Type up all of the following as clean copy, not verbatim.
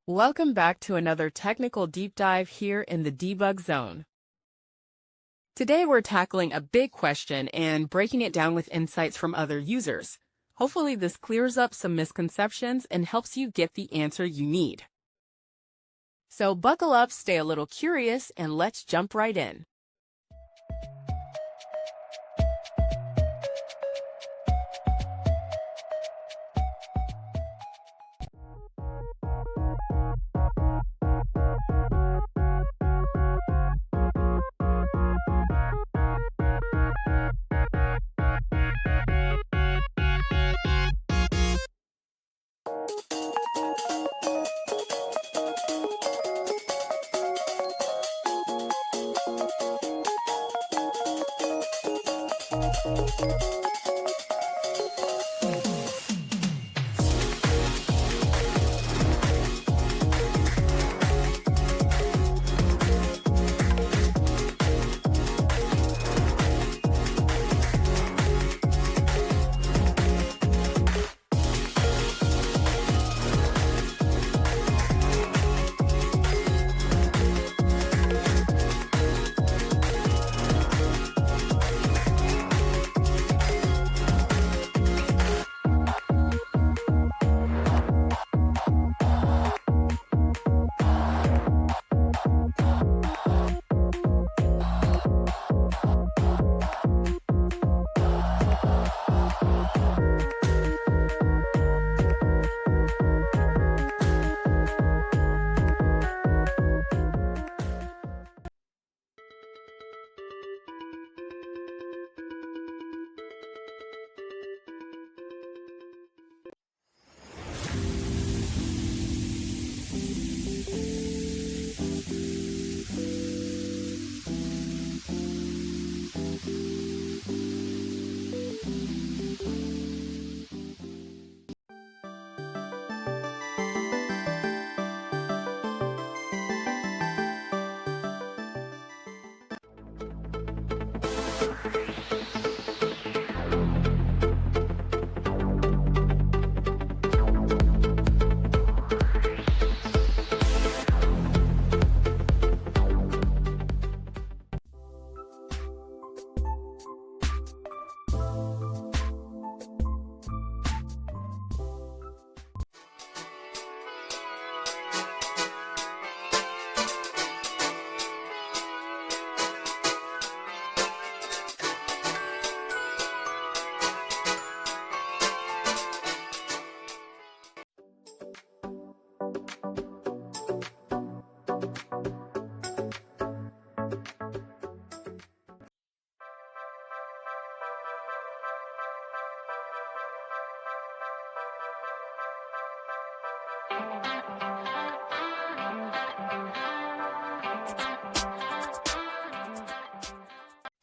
Welcome back to another technical deep dive here in the debug zone. Today we're tackling a big question and breaking it down with insights from other users. Hopefully this clears up some misconceptions and helps you get the answer you need. So buckle up, stay a little curious, and let's jump right in.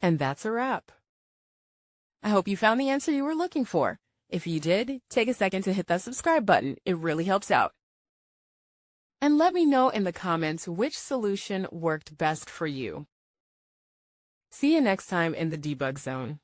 And that's a wrap. I hope you found the answer you were looking for. If you did, take a second to hit that subscribe button. It really helps out. And let me know in the comments which solution worked best for you. See you next time in the debug zone.